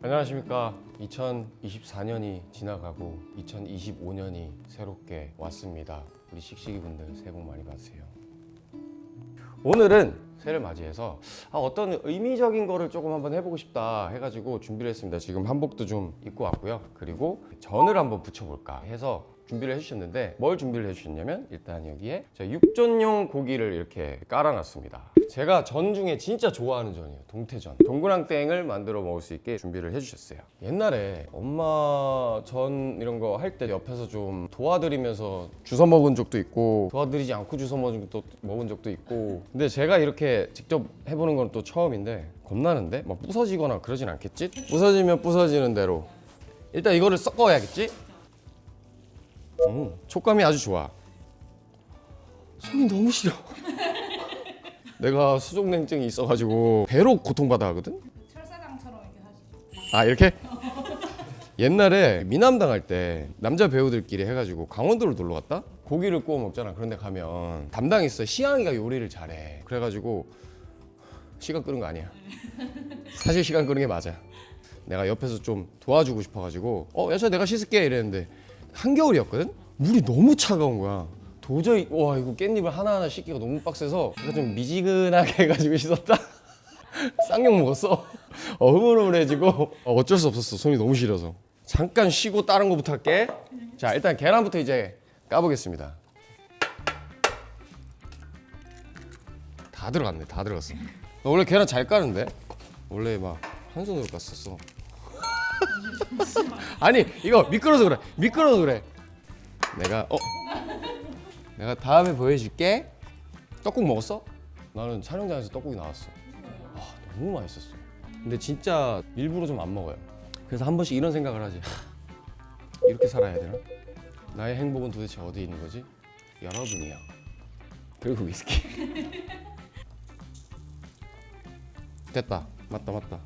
안녕하십니까. 2024년이 지나가고 2025년이 새롭게 왔습니다. 우리 씩씩이 분들 새해 복 많이 받으세요. 오늘은 새해를 맞이해서 어떤 의미적인 거를 조금 한번 해보고 싶다 해가지고 준비를 했습니다. 지금 한복도 좀 입고 왔고요. 그리고 전을 한번 붙여볼까 해서 준비를 해주셨는데, 뭘 준비를 해주셨냐면 일단 여기에 육전용 고기를 이렇게 깔아놨습니다. 제가 전 중에 진짜 좋아하는 전이에요. 동태전. 동그랑땡을 만들어 먹을 수 있게 준비를 해주셨어요. 옛날에 엄마 전 이런 거 할 때 옆에서 좀 도와드리면서 주워 먹은 적도 있고, 도와드리지 않고 주워 먹은 적도 있고, 근데 제가 이렇게 직접 해보는 건 또 처음인데 겁나는데? 막 부서지거나 그러진 않겠지? 부서지면 부서지는 대로 일단 이거를 섞어야겠지? 촉감이 아주 좋아. 손이 너무 싫어. 내가 수족냉증이 있어가지고 배로 고통받아 하거든? 철사장처럼 이렇게 하시죠. 아, 이렇게? 옛날에 미남당 할 때 남자 배우들끼리 해가지고 강원도를 놀러 갔다? 고기를 구워 먹잖아. 그런데 가면 담당이 있어. 시향이가 요리를 잘해. 그래가지고 시간 끄는 거 아니야. 사실 시간 끄는 게 맞아. 내가 옆에서 좀 도와주고 싶어가지고 야채 내가 씻을게 이랬는데 한겨울이었거든? 물이 너무 차가운 거야. 도저히 와 이거 깻잎을 하나하나 씻기가 너무 빡세서 내가 좀 미지근하게 해가지고 씻었다. 쌍욕 먹었어. 흐물흐물해지고 어쩔 수 없었어. 손이 너무 시려서. 잠깐 쉬고 다른 거부터 할게. 자, 일단 계란부터 이제 까보겠습니다. 다 들어갔네. 다 들어갔어. 너 원래 계란 잘 까는데? 원래 막 한 손으로 깠었어. 아니 이거 미끄러서 그래. 미끄러서 그래. 내가 다음에 보여줄게. 떡국 먹었어? 나는 촬영장에서 떡국이 나왔어. 너무 맛있었어. 근데 진짜 일부러 좀 안 먹어요. 그래서 한 번씩 이런 생각을 하지. 이렇게 살아야 되나? 나의 행복은 도대체 어디에 있는 거지? 여러분이야. 그리고 위스키. 됐다. 맞다.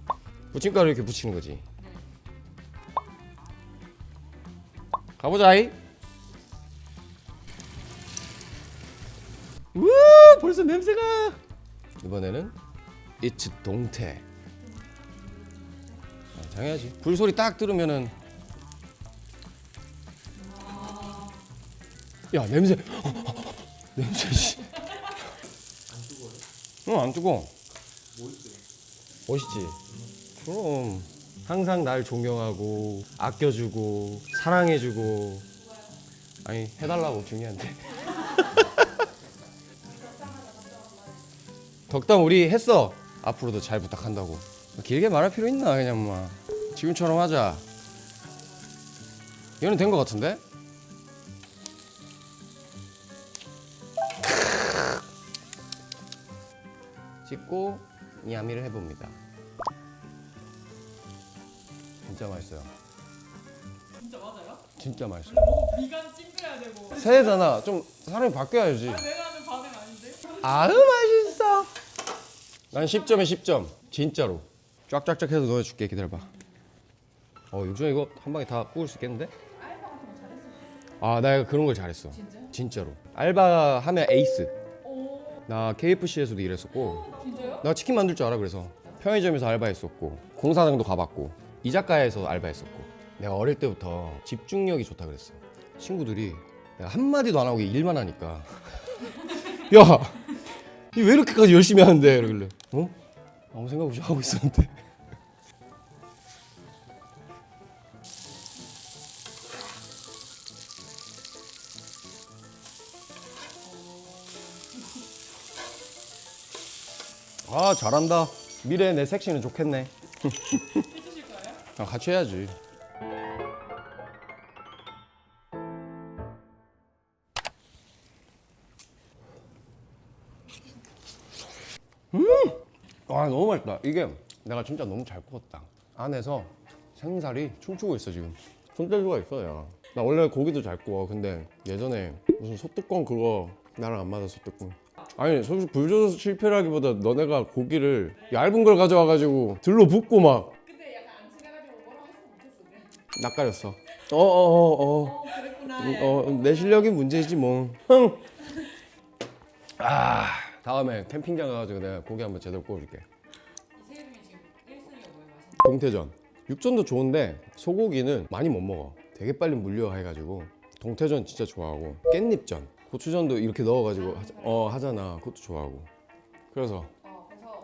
부침가루 이렇게 붙이는 거지. 가보자이. 우와, 벌써 냄새가. 이번에는 It's 동태. 장해야지. 불소리 딱 들으면은. 야, 냄새. 냄새 씨. 안 뜨거워요? 응, 안 뜨거워. 멋있지? 그럼 항상 날 존경하고 아껴주고 사랑해주고. 아니, 해달라고. 중요한데. 덕담 우리 했어. 앞으로도 잘 부탁한다고. 길게 말할 필요 있나? 그냥 막 지금처럼 하자. 이거는 된 것 같은데? 찍고 야미를 해봅니다. 진짜 맛있어요. 진짜 맞아요? 진짜 맛있어요. 너무 비간 찡그려야 되고. 새해잖아. 좀 사람이 바뀌어야지. 내가 하는 반응 아닌데? 아유 맛있어. 난 10점에 10점. 진짜로. 쫙쫙쫙 해서 넣어줄게. 기다려봐. 요즘 이거 한 방에 다 구울 수 있겠는데? 알바 같은 거 잘했어. 아, 나 그런 걸 잘했어. 진짜요? 진짜로. 알바 하면 에이스. 오, 나 KFC에서도 일했었고, 진짜요? 나 치킨 만들 줄 알아. 그래서 편의점에서 알바했었고, 공사장도 가봤고, 이자카야에서 알바했었고. 내가 어릴 때부터 집중력이 좋다 그랬어. 친구들이 내가 한마디도 안 하고 일만 하니까 야, 이 왜 이렇게까지 열심히 하는데? 이러길래 아무 생각 없이 하고 있었는데. 아, 잘한다. 미래의 내 섹시는 좋겠네. 해주실 거예요? 같이 해야지. 너무 맛있다. 이게 내가 진짜 너무 잘 구웠다. 안에서 생살이 춤추고 있어 지금. 손재주가 있어 야. 나 원래 고기도 잘 구워. 근데 예전에 무슨 소뚜껑 그거 나랑 안 맞아. 소뚜껑. 아니 솔직히 불조서 실패라기보다 너네가 고기를 얇은 걸 가져와가지고 들로 붓고 막 근데 약간 안 친해가지고 뭐라고 했으면 못했어. 낯가렸어. 그랬구나. 내 실력이 문제지 뭐. 다음에 캠핑장 가가지고 내가 고기 한번 제대로 구워줄게. 이 세 중에 지금 1순위가 뭐예요? 맛있는 동태전. 육전도 좋은데 소고기는 많이 못 먹어. 되게 빨리 물려 해가지고. 동태전 진짜 좋아하고 깻잎전, 고추전도 이렇게 넣어가지고 하잖아. 그것도 좋아하고. 그래서 그래서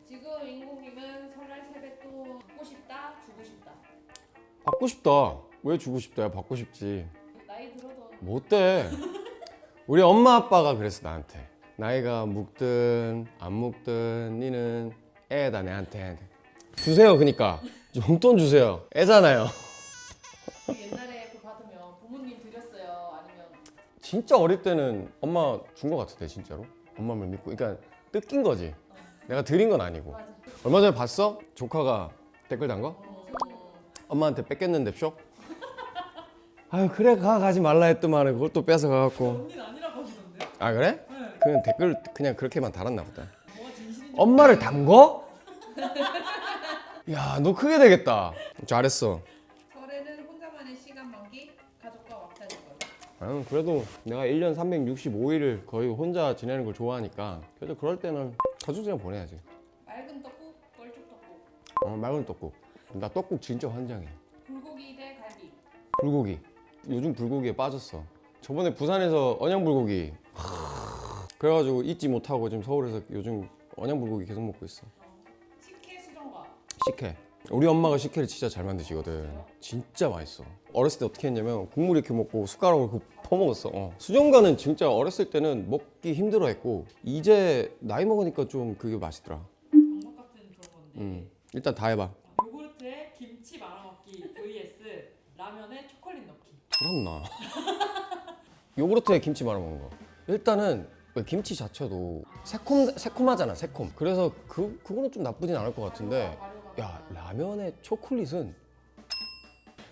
지금 인공님은 설날 세뱃돈 받고 싶다, 주고 싶다. 받고 싶다. 왜 주고 싶다야? 받고 싶지. 나이 들어도 못 돼. 우리 엄마 아빠가 그랬어 나한테. 나이가 묵든 안 묵든 니는 애다 내한테. 주세요. 그니까 용돈 주세요. 애잖아요. 옛날에 그 받으면 부모님 드렸어요? 아니면 진짜 어릴 때는 엄마 준 거 같은데 진짜로. 엄마 말 믿고. 그러니까 뜯긴 거지. 내가 드린 건 아니고. 맞아. 얼마 전에 봤어? 조카가 댓글 단 거? 엄마한테 뺏겼는데 쇼? 아유 그래 가지 말라 했더만 그걸 또 뺏어 가갖고. 언니는 아니라고 하시던데? 아 그래? 네. 그냥 댓글 그냥 그렇게만 달았나 보다. 뭐가 진실인지 엄마를 담궈? 야 너 크게 되겠다. 잘했어. 설에는 혼자만의 시간 만기, 가족과 왁자지 걸. 그래도 내가 1년 365일을 거의 혼자 지내는 걸 좋아하니까 그래도 그럴 때는 가족이랑 보내야지. 맑은 떡국, 껄쭉 떡국. 맑은 떡국. 나 떡국 진짜 환장해. 불고기 대 갈비. 불고기. 요즘 불고기에 빠졌어. 저번에 부산에서 언양불고기 그래가지고 잊지 못하고 지금 서울에서 요즘 언양불고기 계속 먹고 있어. 식혜 수정과. 식혜. 우리 엄마가 식혜를 진짜 잘 만드시거든. 진짜 맛있어. 어렸을 때 어떻게 했냐면 국물 이렇게 먹고 숟가락으로 그 퍼먹었어. 수정과는 진짜 어렸을 때는 먹기 힘들어했고 이제 나이 먹으니까 좀 그게 맛있더라. 방법 같은 그런 건데. 일단 다 해봐. 요구르트에 김치 말아먹기 vs 라면에 초콜릿 넣기. 불었나? 요구르트에 김치 말아 먹는 거. 일단은 왜 김치 자체도 새콤하잖아, 새콤. 그래서 그거는 좀 나쁘진 않을 것 같은데. 야, 라면에 초콜릿은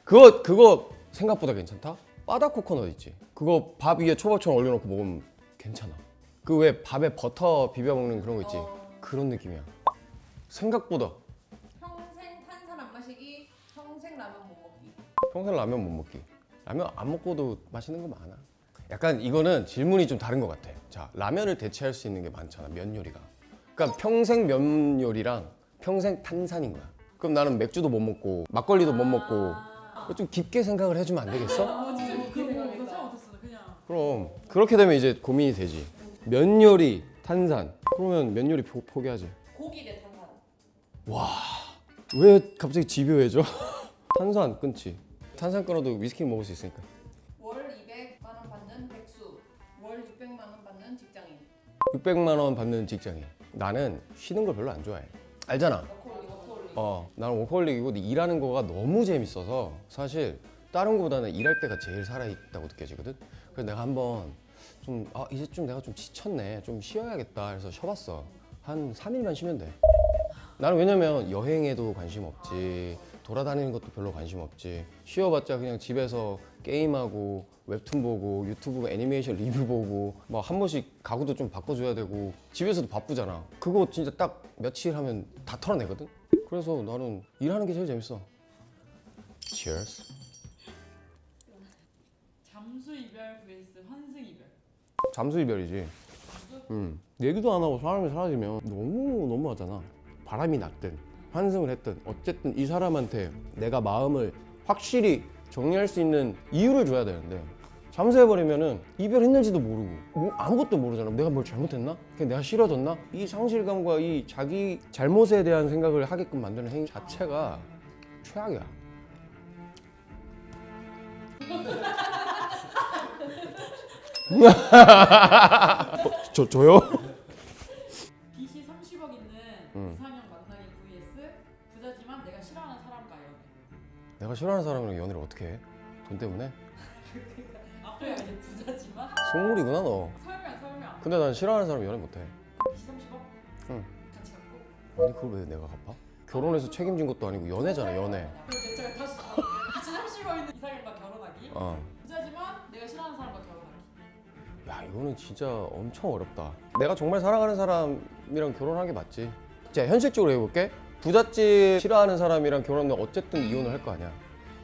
그거 생각보다 괜찮다? 바다 코코넛 있지? 그거 밥 위에 초밥처럼 올려놓고 먹으면 괜찮아. 그 왜 밥에 버터 비벼 먹는 그런 거 있지? 그런 느낌이야. 생각보다. 평생 탄산 안 마시기, 평생 라면 못 먹기. 평생 라면 못 먹기. 라면 안 먹고도 맛있는 거 많아. 약간 이거는 질문이 좀 다른 것 같아. 자, 라면을 대체할 수 있는 게 많잖아, 면 요리가. 그러니까 평생 면 요리랑 평생 탄산인 거야. 그럼 나는 맥주도 못 먹고 막걸리도 못 먹고 좀 깊게 생각을 해주면 안 되겠어? 진짜 그렇게 생각했다. 생각 못했어, 그냥. 그럼 그렇게 되면 이제 고민이 되지. 면 요리, 탄산. 그러면 면 요리 포기하지. 고기 대 탄산. 왜 갑자기 집요해져? 탄산 끊지. 탄산 끊어도 위스키 먹을 수 있으니까. 월 200만 원 받는 백수, 월 600만 원 받는 직장인. 600만 원 받는 직장인. 나는 쉬는 걸 별로 안 좋아해. 알잖아. 워커홀릭. 나는 워커홀릭이고 일하는 거가 너무 재밌어서 사실 다른 거보다는 일할 때가 제일 살아있다고 느껴지거든. 그래서 내가 한번 좀 이제 좀 내가 좀 지쳤네, 좀 쉬어야겠다 해서 쉬어봤어. 한 3일만 쉬면 돼. 나는 왜냐면 여행에도 관심 없지, 돌아다니는 것도 별로 관심 없지. 쉬어봤자 그냥 집에서 게임하고 웹툰 보고 유튜브 애니메이션 리뷰 보고 막 한 번씩 가구도 좀 바꿔줘야 되고 집에서도 바쁘잖아. 그거 진짜 딱 며칠 하면 다 털어내거든. 그래서 나는 일하는 게 제일 재밌어. Cheers. 잠수 이별 vs 환승 이별. 잠수 이별이지. 얘기도 안 하고 사람이 사라지면 너무 하잖아. 바람이 났든 환승을 했든 어쨌든 이 사람한테 내가 마음을 확실히 정리할 수 있는 이유를 줘야 되는데 잠수해버리면은 이별했는지도 모르고 뭐 아무것도 모르잖아. 내가 뭘 잘못했나? 그냥 내가 싫어졌나? 이 상실감과 이 자기 잘못에 대한 생각을 하게끔 만드는 행위 자체가 최악이야. 저요? 빚이 30억 있는 이상형 만나기 vs 부자지만 내가 싫어하는 사람과 연애. 내가 싫어하는 사람이랑 연애를 어떻게 해? 돈 때문에? 앞에 이제 부자지만 속물이구나 너. 설명. 근데 난 싫어하는 사람 연애 못해. 빚이 30억? 응. 같이 갖고. 아니 그걸 왜 내가 갚아? 결혼해서 책임진 것도 아니고 연애잖아 연애. 그럼 제가 다시 빚이 30억 있는 이상형과 결혼하기. 부자지만 내가 싫어하는 사람과 결혼하기. 야 이거는 진짜 엄청 어렵다. 내가 정말 사랑하는 사람이랑 결혼하는 게 맞지. 자 현실적으로 해볼게. 부잣집 싫어하는 사람이랑 결혼하면 어쨌든 이혼을 할 거 아니야.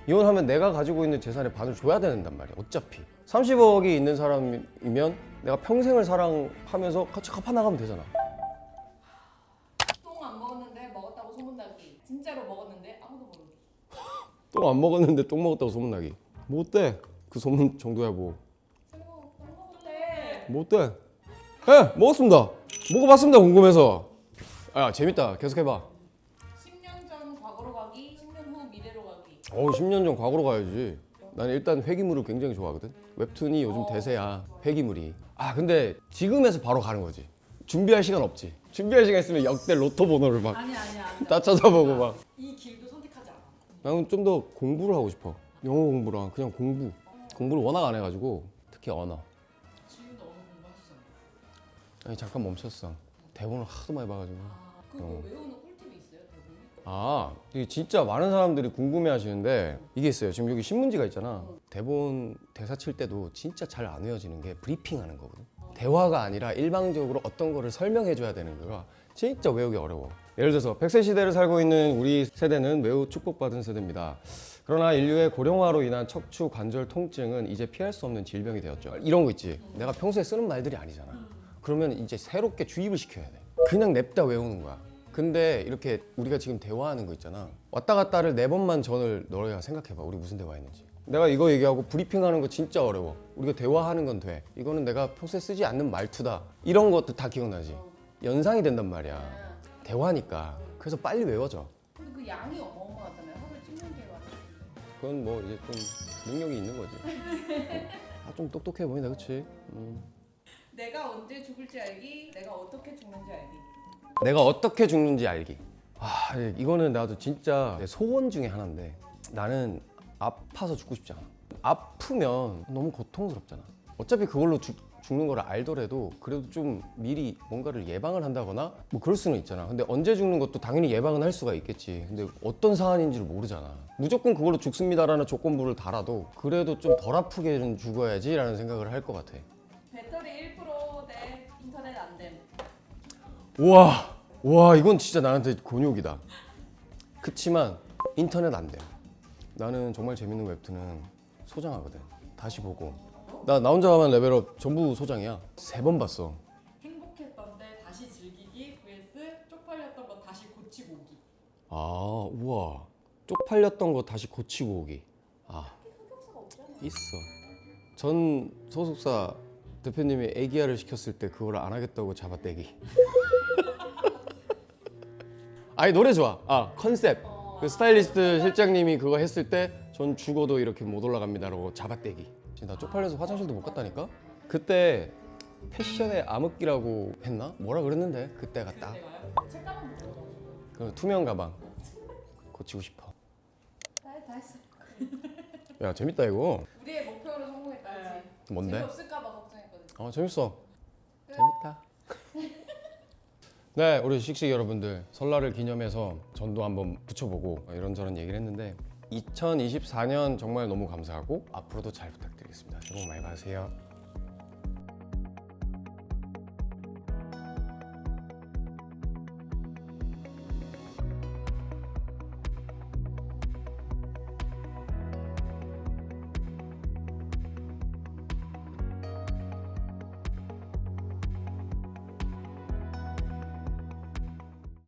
이혼하면 내가 가지고 있는 재산의 반을 줘야 된단 말이야. 어차피 30억이 있는 사람이면 내가 평생을 사랑하면서 같이 갚아나가면 되잖아. 똥 안 먹었는데 먹었다고 소문나기. 진짜로 먹었는데 아무도 모르기. 똥 안 먹었는데 똥 먹었다고 소문나기. 뭐 어때? 그 소문 정도야 뭐. 뭐 어때? 예, 먹었습니다. 먹어봤습니다. 궁금해서. 아 재밌다. 계속 해봐. 10년 전 과거로 가기, 10년 후 미래로 가기. 10년 전 과거로 가야지. 나는 일단 회기물을 굉장히 좋아하거든. 웹툰이 요즘 대세야. 회기물이. 아 근데 지금에서 바로 가는 거지. 준비할 시간 없지. 준비할 시간 있으면 역대 로또 번호를 막 아니야. 다 찾아보고 막. 이 길도 선택하지 않아. 나는 좀 더 공부를 하고 싶어. 영어 공부랑 그냥 공부. 공부를 워낙 안 해가지고 특히 언어. 지금도 언어 공부하시잖아. 아니 잠깐 멈췄어. 대본을 하도 많이 봐가지고. 그거 외우는 꿀팁이 있어요, 대부분? 아 이게 진짜 많은 사람들이 궁금해하시는데 이게 있어요. 지금 여기 신문지가 있잖아. 대본 대사 칠 때도 진짜 잘 안 외워지는 게 브리핑하는 거거든. 대화가 아니라 일방적으로 어떤 거를 설명해줘야 되는 거가 진짜 외우기 어려워. 예를 들어서 100세 시대를 살고 있는 우리 세대는 매우 축복받은 세대입니다. 그러나 인류의 고령화로 인한 척추 관절 통증은 이제 피할 수 없는 질병이 되었죠. 이런 거 있지. 내가 평소에 쓰는 말들이 아니잖아. 그러면 이제 새롭게 주입을 시켜야 돼. 그냥 냅다 외우는 거야. 근데 이렇게 우리가 지금 대화하는 거 있잖아. 왔다 갔다를 4번만 전을 너희가 생각해봐. 우리 무슨 대화했는지. 내가 이거 얘기하고 브리핑하는 거 진짜 어려워. 우리가 대화하는 건 돼. 이거는 내가 평소에 쓰지 않는 말투다. 이런 것도 다 기억나지. 연상이 된단 말이야. 대화니까. 그래서 빨리 외워져. 근데 그 양이 어마어마하잖아요. 하루에 찍는 게 많아요. 그건 뭐 이제 좀 능력이 있는 거지. 아, 좀 똑똑해 보인다, 그치? 내가 언제 죽을지 알기, 내가 어떻게 죽는지 알기. 내가 어떻게 죽는지 알기. 아, 이거는 나도 진짜 내 소원 중에 하나인데 나는 아파서 죽고 싶지 않아. 아프면 너무 고통스럽잖아. 어차피 그걸로 죽는 걸 알더라도 그래도 좀 미리 뭔가를 예방을 한다거나 뭐 그럴 수는 있잖아. 근데 언제 죽는 것도 당연히 예방은 할 수가 있겠지. 근데 어떤 사안인지를 모르잖아. 무조건 그걸로 죽습니다라는 조건부를 달아도 그래도 좀 덜 아프게는 죽어야지라는 생각을 할 것 같아. 배터리 1%대 인터넷 안 됨. 와 이건 진짜 나한테 곤욕이다. 그치만 인터넷 안 돼. 나는 정말 재밌는 웹툰은 소장하거든. 다시 보고. 나 혼자 가면 레벨업 전부 소장이야. 3번 봤어. 행복했던데 다시 즐기기 vs 쪽팔렸던 거 다시 고치고 오기. 아 우와. 쪽팔렸던 거 다시 고치고 오기. 아 있어. 전 소속사 대표님이 애기야를 시켰을 때 그걸 안 하겠다고 잡아떼기. 아니 노래 좋아. 아 컨셉. 그 스타일리스트 실장님이 그거 했을 때 전 죽어도 이렇게 못 올라갑니다라고 잡아떼기. 지금 나 쪽팔려서 화장실도 못 갔다니까. 그때 패션의 암흑기라고 했나? 뭐라 그랬는데 그때가 딱. 내가요? 책가방 뭐예요? 그 투명 가방 고치고 싶어. 다 했어. 야 재밌다 이거. 우리의 목표로 성공했다. 그치? 뭔데? 재미없을까봐 걱정했거든. 재밌어. 재밌다. 네, 우리 씩씩 여러분들 설날을 기념해서 전도 한번 붙여보고 이런저런 얘기를 했는데 2024년 정말 너무 감사하고 앞으로도 잘 부탁드리겠습니다. 새해 복 많이 받으세요.